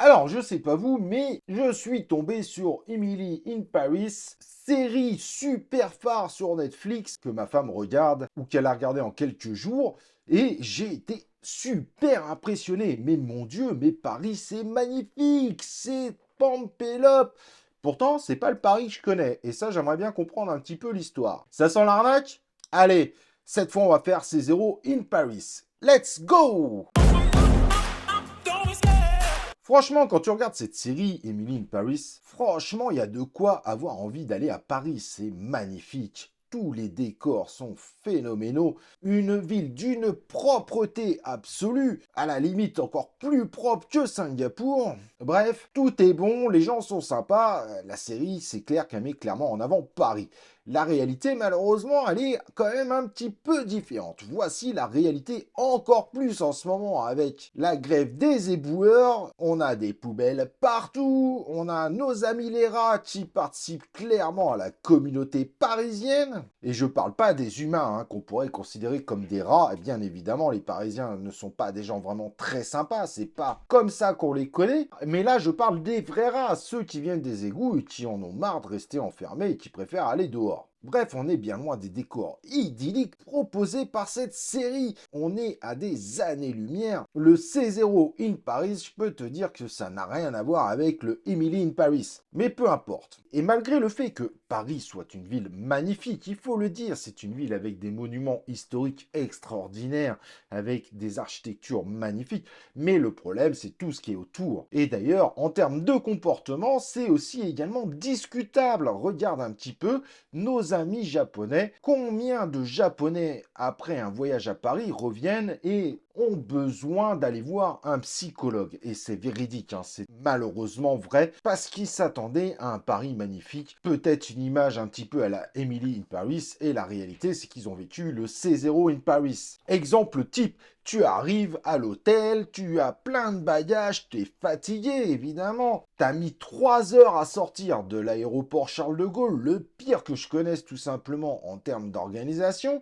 Alors, je sais pas vous, mais je suis tombé sur Emily in Paris, série super phare sur Netflix que ma femme regarde ou qu'elle a regardé en quelques jours, et j'ai été super impressionné. Mais mon Dieu, mais Paris, c'est magnifique, c'est Pampelop. Pourtant, c'est pas le Paris que je connais, et ça, j'aimerais bien comprendre un petit peu l'histoire. Ça sent l'arnaque? Allez, cette fois, on va faire C0 in Paris. Let's go! Franchement, quand tu regardes cette série, Emily in Paris, franchement, il y a de quoi avoir envie d'aller à Paris. C'est magnifique. Tous les décors sont phénoménaux. Une ville d'une propreté absolue, à la limite encore plus propre que Singapour. Bref, tout est bon, les gens sont sympas. La série, c'est clair qu'elle met clairement en avant Paris. La réalité, malheureusement, elle est quand même un petit peu différente. Voici la réalité encore plus en ce moment avec la grève des éboueurs. On a des poubelles partout. On a nos amis les rats qui participent clairement à la communauté parisienne. Et je parle pas des humains qu'on pourrait considérer comme des rats. Et bien évidemment, les Parisiens ne sont pas des gens vraiment très sympas. C'est pas comme ça qu'on les connaît. Mais là, je parle des vrais rats, ceux qui viennent des égouts et qui en ont marre de rester enfermés et qui préfèrent aller dehors. Bref, on est bien loin des décors idylliques proposés par cette série. On est à des années-lumière. Le C0 in Paris, je peux te dire que ça n'a rien à voir avec le Emily in Paris. Mais peu importe. Et malgré le fait que Paris soit une ville magnifique, il faut le dire, c'est une ville avec des monuments historiques extraordinaires, avec des architectures magnifiques. Mais le problème, c'est tout ce qui est autour. Et d'ailleurs, en termes de comportement, c'est aussi également discutable. Regarde un petit peu nos amis japonais. Combien de Japonais, après un voyage à Paris, reviennent et ont besoin d'aller voir un psychologue? Et c'est véridique, c'est malheureusement vrai, parce qu'ils s'attendaient à un Paris magnifique, peut-être une image un petit peu à la Emily in Paris, et la réalité, c'est qu'ils ont vécu le C0 in Paris. Exemple type, tu arrives à l'hôtel, tu as plein de bagages, tu es fatigué évidemment. Tu as mis 3 heures à sortir de l'aéroport Charles de Gaulle, le pire que je connaisse tout simplement en termes d'organisation.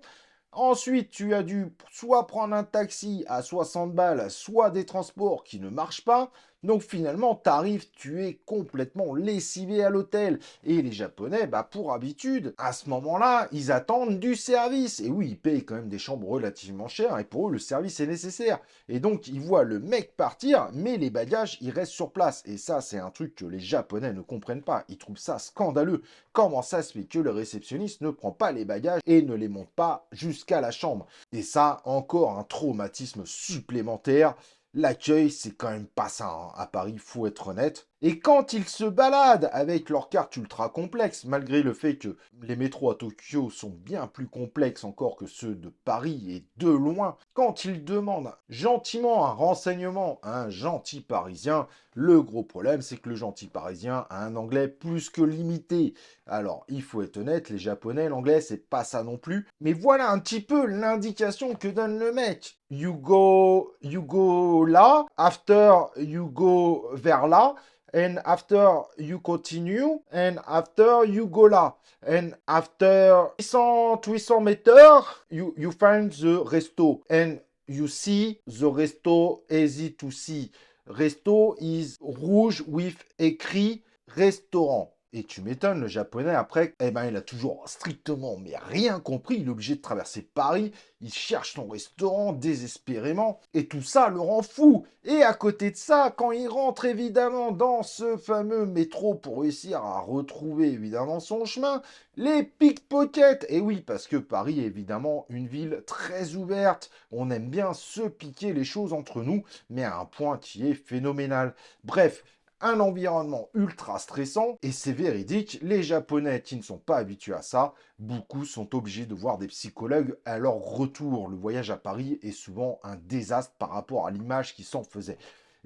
Ensuite, tu as dû soit prendre un taxi à 60 balles, soit des transports qui ne marchent pas. Donc finalement, tu arrives, tu es complètement lessivé à l'hôtel. Et les Japonais, pour habitude, à ce moment-là, ils attendent du service. Et oui, ils payent quand même des chambres relativement chères. Et pour eux, le service est nécessaire. Et donc, ils voient le mec partir, mais les bagages, ils restent sur place. Et ça, c'est un truc que les Japonais ne comprennent pas. Ils trouvent ça scandaleux. Comment ça se fait que le réceptionniste ne prend pas les bagages et ne les monte pas jusqu'à la chambre? Et ça, encore un traumatisme supplémentaire. L'accueil, c'est quand même pas ça à Paris, faut être honnête. Et quand ils se baladent avec leurs cartes ultra complexes, malgré le fait que les métros à Tokyo sont bien plus complexes encore que ceux de Paris et de loin, quand ils demandent gentiment un renseignement à un gentil Parisien, le gros problème, c'est que le gentil Parisien a un anglais plus que limité. Alors, il faut être honnête, les Japonais, l'anglais, c'est pas ça non plus. Mais voilà un petit peu l'indication que donne le mec. You go là, after you go vers là, and after you continue, and after you go là. And after 800 meters, you find the resto. And you see the resto easy to see. Resto is rouge with écrit restaurant. Et tu m'étonnes, le japonais, après, il a toujours strictement mais rien compris. Il est obligé de traverser Paris. Il cherche son restaurant désespérément. Et tout ça le rend fou. Et à côté de ça, quand il rentre évidemment dans ce fameux métro pour réussir à retrouver évidemment son chemin, les pickpockets. Et oui, parce que Paris est évidemment une ville très ouverte. On aime bien se piquer les choses entre nous, mais à un point qui est phénoménal. Bref, un environnement ultra stressant, et c'est véridique, les Japonais qui ne sont pas habitués à ça, beaucoup sont obligés de voir des psychologues à leur retour. Le voyage à Paris est souvent un désastre par rapport à l'image qui s'en faisait.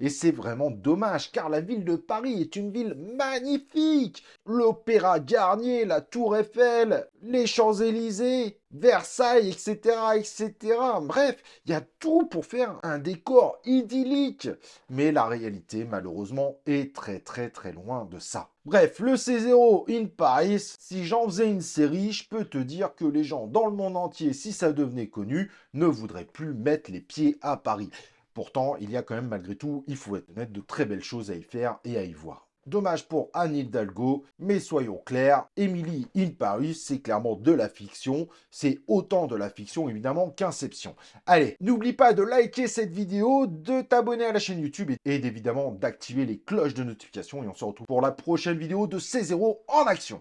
Et c'est vraiment dommage, car la ville de Paris est une ville magnifique. L'Opéra Garnier, la Tour Eiffel, les Champs-Élysées, Versailles, etc., etc. Bref, il y a tout pour faire un décor idyllique. Mais la réalité, malheureusement, est très très très loin de ça. Bref, le C0 in Paris, si j'en faisais une série, je peux te dire que les gens dans le monde entier, si ça devenait connu, ne voudraient plus mettre les pieds à Paris. Pourtant, il y a quand même malgré tout, il faut être honnête, de très belles choses à y faire et à y voir. Dommage pour Anne Hidalgo, mais soyons clairs, Emily in Paris, c'est clairement de la fiction. C'est autant de la fiction, évidemment, qu'Inception. Allez, n'oublie pas de liker cette vidéo, de t'abonner à la chaîne YouTube et évidemment d'activer les cloches de notification. Et on se retrouve pour la prochaine vidéo de C0 en action.